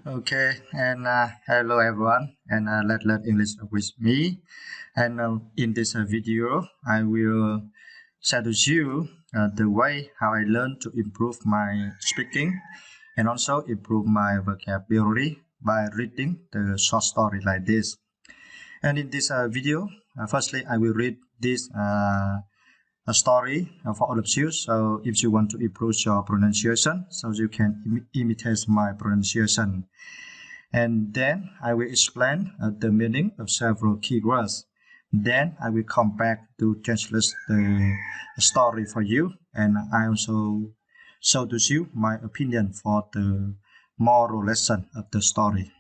Okay, and hello everyone, and let's learn English with me. And in this video, I will share with you the way how I learn to improve my speaking and also improve my vocabulary by reading the short story like this. And in this video, firstly, I will read this a story for all of you. So if you want to improve your pronunciation, so you can imitate my pronunciation. And then I will explain the meaning of several keywords. Then I will come back to translate the story for you, and I also show to you my opinion for the moral lesson of the story.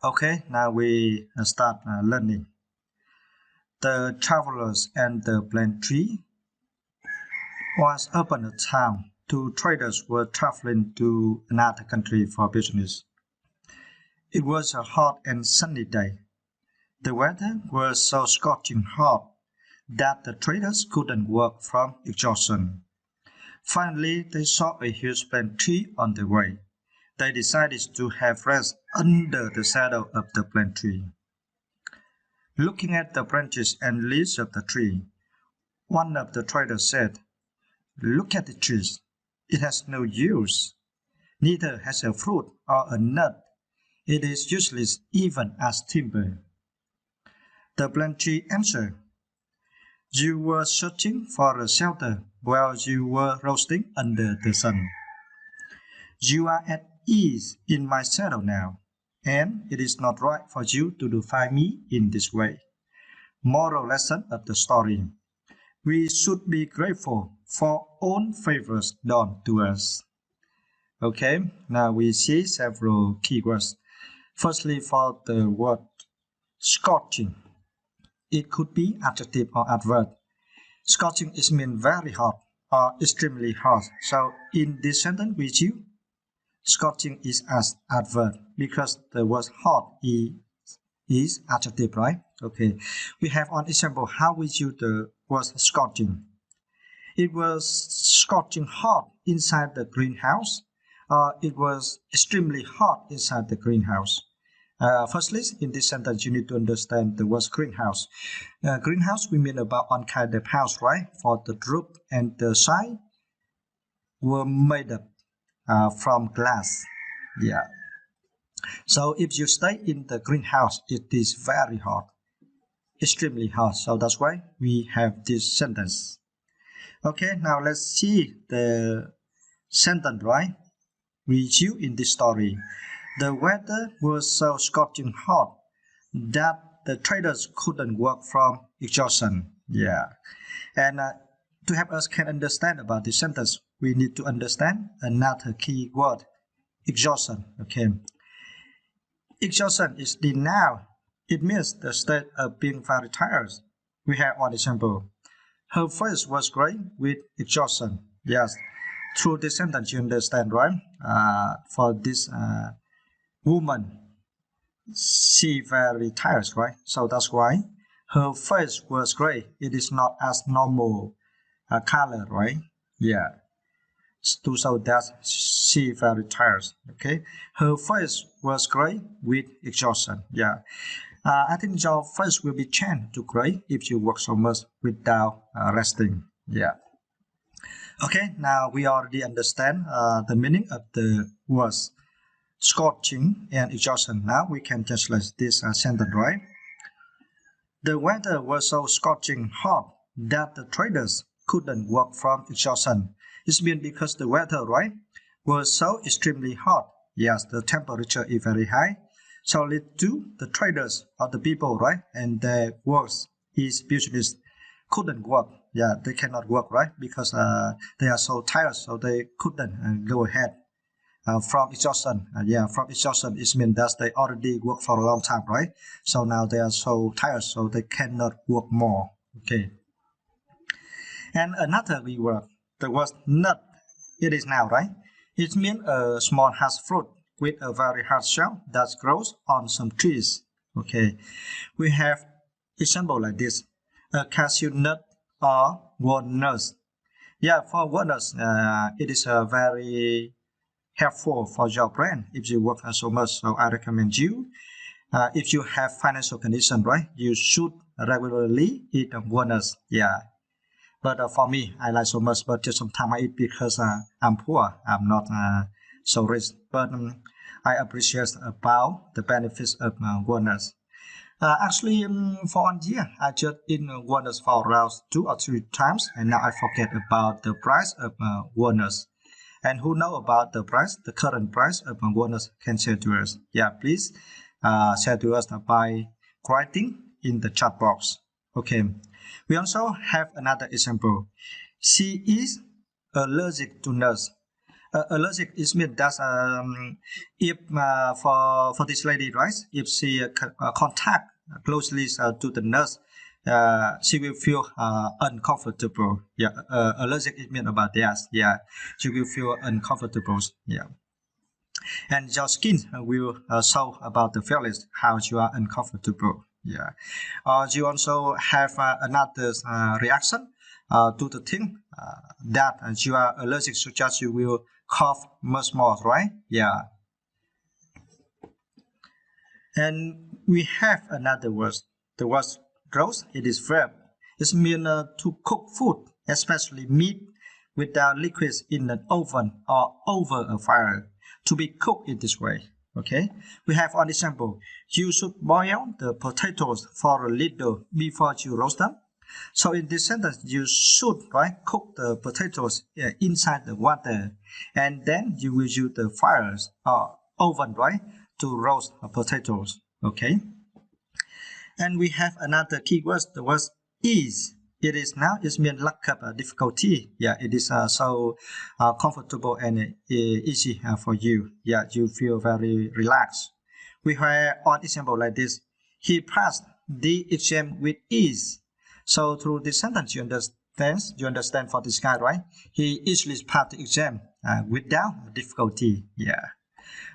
Okay, now we start learning. The travelers and the plane tree. Once upon a time, two traders were traveling to another country for business. It was a hot and sunny day. The weather was so scorching hot that the traders couldn't work from exhaustion. Finally, they saw a huge plane tree on the way. They decided to have rest under the shadow of the plane tree. Looking at the branches and leaves of the tree, one of the traders said, "Look at the trees. It has no use. Neither has a fruit or a nut. It is useless even as timber." The plane tree answered, "You were searching for a shelter while you were roasting under the sun. You are at ease in my shadow now, and it is not right for you to defy me in this way." Moral lesson of the story: we should be grateful for all favors done to us. Okay, now we see several keywords. Firstly, for the word scorching, it could be adjective or adverb. Scorching is mean very hot or extremely hot. So in this sentence with you, scorching is as adverb because the word hot is adjective, right? Okay, we have an example how we use the word scorching. It was scorching hot inside the greenhouse, or it was extremely hot inside the greenhouse. Firstly, in this sentence, you need to understand the word greenhouse. Greenhouse, we mean about one kind of house, right? For the roof and the side were made up from glass. Yeah. So if you stay in the greenhouse, it is very hot, extremely hot. So that's why we have this sentence. Okay, now let's see the sentence, right? With you in this story. The weather was so scorching hot that the traders couldn't work from exhaustion. Yeah. And to help us can understand about this sentence, we need to understand another key word, exhaustion. Okay. Exhaustion is the noun. It means the state of being very tired. We have one example. Her face was gray with exhaustion. Yes. Through this sentence, you understand, right? For this woman, she very tired, right? So that's why her face was gray. It is not as normal color, right? Yeah. To show that she very tired. Okay. Her face was gray with exhaustion. Yeah. I think your face will be changed to gray if you work so much without resting. Yeah. Okay, now we already understand the meaning of the words scorching and exhaustion. Now we can translate this sentence, right? The weather was so scorching hot that the traders couldn't work from exhaustion. It's been because the weather, right, was so extremely hot. Yes, the temperature is very high. So lead to the traders or the people, right, and their works is business couldn't work. Yeah, they cannot work, right, because they are so tired, so they couldn't go ahead. From exhaustion, from exhaustion, it means that they already work for a long time, right? So now they are so tired, so they cannot work more. Okay. And another word, the word nut, it is now, right? It means a small hard fruit with a very hard shell that grows on some trees. Okay. We have example like this: a cashew nut or walnuts. Yeah, for walnuts, it is a very helpful for your brain if you work so much. So I recommend you, if you have financial condition, right, you should regularly eat walnuts. Yeah. But for me, I like so much, but just sometimes I eat because I'm poor. I'm not so rich. But I appreciate about the benefits of walnuts. Actually, for 1 year, I just eat walnuts for around 2 or 3 times, and now I forget about the price of walnuts. And who know about the price, the current price of walnuts, can share to us. Yeah, please share to us by writing in the chat box. Okay. We also have another example. She is allergic to nuts. Allergic is mean that if for this lady, right, if she contact closely to the nurse, she will feel uncomfortable. Yeah, allergic is mean about that. Yeah, she will feel uncomfortable. Yeah, and your skin will show about the feelings how you are uncomfortable. Yeah, you also have another reaction to the thing that you are allergic, such as you will cough much more, right? Yeah. And we have another word. The word roast, it is verb. It means to cook food, especially meat, without liquids in an oven or over a fire, to be cooked in this way. Okay, we have one example. You should boil the potatoes for a little before you roast them. So in this sentence, you should cook the potatoes inside the water, and then you will use the fires or oven to roast potatoes. Okay, and we have another keyword. The word is. It is now. It means lack of difficulty. Yeah, it is so comfortable and easy for you. Yeah, you feel very relaxed. We have one example like this. He passed the exam with ease. So through this sentence, you understand for this guy, right? He easily passed the exam without difficulty. Yeah.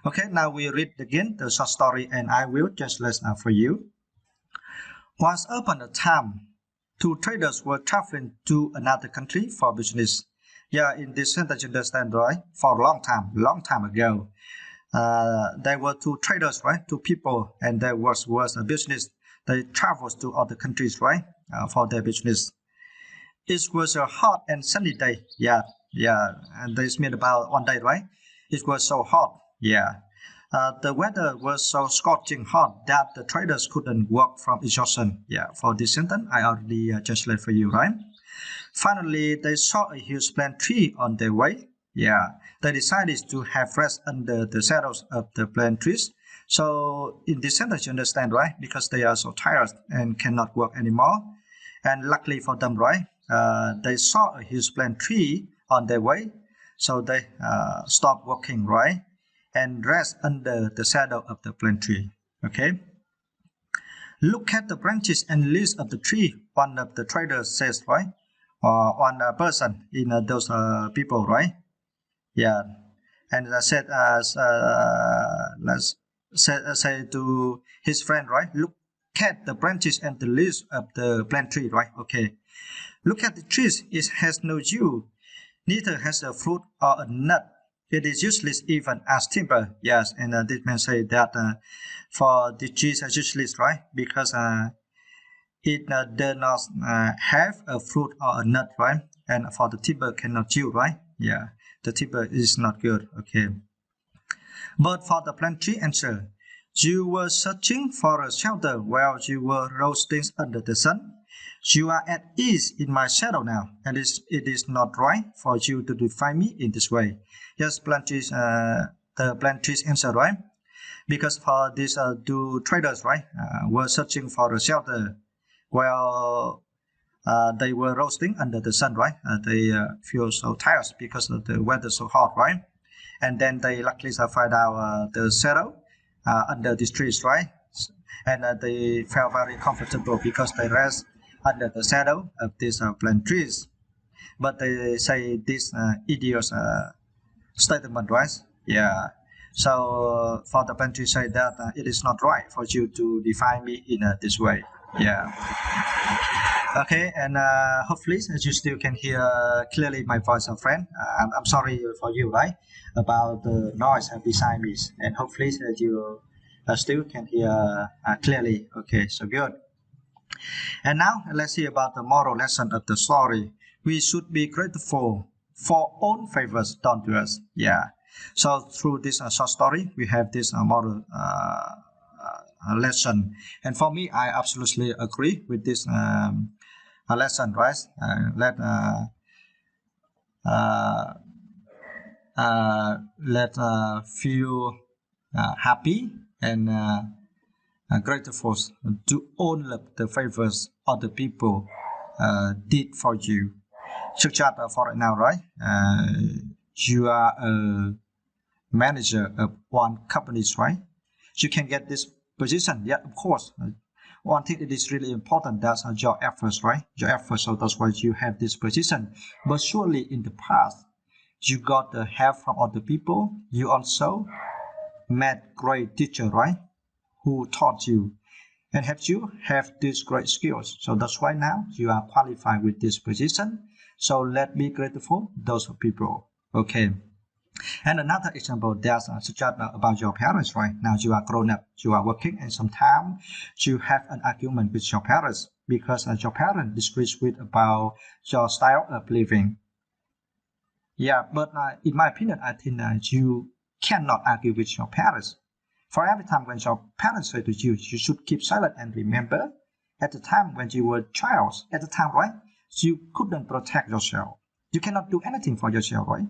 Okay, now we read again the short story, and I will translate for you. Once upon a time, two traders were traveling to another country for business. Yeah, in this sentence, you understand, right? For a long time ago, there were two traders, right? Two people, and there was a business. They traveled to other countries, right? For their business. It was a hot and sunny day. Yeah, and this means about 1 day, right? It was so hot. Yeah. The weather was so scorching hot that the traders couldn't work from exhaustion. Yeah, for this sentence, I already translated for you, right? Finally, they saw a huge plant tree on their way. Yeah, they decided to have rest under the shadows of the plant trees. So in this sentence, you understand, right? Because they are so tired and cannot work anymore. And luckily for them, right? They saw a huge plant tree on their way. So they stopped working, right? And rest under the shadow of the plant tree. Okay. Look at the branches and leaves of the tree. One of the traders says, right? Or one person in those people, right? Yeah. And said, let's say to his friend, right? Look at the branches and the leaves of the plant tree, right? Okay. Look at the trees. It has no hue, neither has a fruit or a nut. It is useless even as timber. Yes, and this man say that for the trees are useless, right? Because it does not have a fruit or a nut, right? And for the timber cannot chew, right? Yeah, the timber is not good. Okay. But for the plant tree answer, you were searching for a shelter while you were roasting under the sun. You are at ease in my shadow now, and it is not right for you to define me in this way. Yes, the plant trees answer, right? Because for these two traders, right, were searching for a shelter while they were roasting under the sun, right? They feel so tired because of the weather so hot, right? And then they luckily find out the shadow under these trees, right? And they felt very comfortable because they rest under the shadow of these plant trees. But they say this idiot statement, right? Yeah. So for the plant tree say that it is not right for you to define me in this way. Yeah. Okay, and hopefully you still can hear clearly my voice, friend. I'm sorry for you, right, about the noise beside me, and hopefully you still can hear clearly. Okay, so good. And now let's see about the moral lesson of the story. We should be grateful for own favors done to us. Yeah. So through this short story, we have this moral lesson. And for me, I absolutely agree with this lesson, right? Let feel happy and grateful to all of the favors other people did for you. Such as for right now, right? You are a manager of one company, right? You can get this position. Yeah, of course. One thing that is really important, that's your efforts, right? Your efforts, so that's why you have this position. But surely in the past, you got the help from other people. You also met great teacher, right? Who taught you and helped you have these great skills. So that's why now you are qualified with this position. So let me grateful those people. Okay. And another example, there's such about your parents, right? Now you are grown up, you are working, and sometimes you have an argument with your parents because your parents disagrees with about your style of living. Yeah, but in my opinion, I think you cannot argue with your parents. For every time when your parents say to you, you should keep silent and remember, at the time when you were a child, at the time, right, you couldn't protect yourself. You cannot do anything for yourself, right?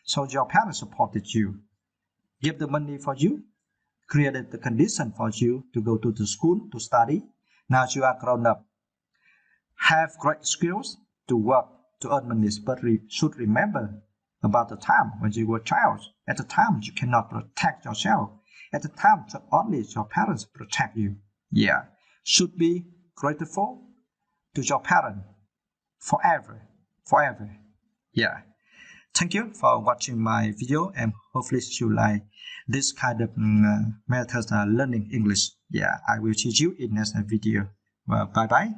So your parents supported you, give the money for you, created the condition for you to go to the school to study. Now you are grown up, have great skills to work to earn money, but should remember about the time when you were a child. At the time, you cannot protect yourself. At the time, only your parents protect you. Yeah, should be grateful to your parents forever, forever. Yeah. Thank you for watching my video and hopefully you like this kind of method learning English. Yeah, I will see you in next video. Well, bye bye.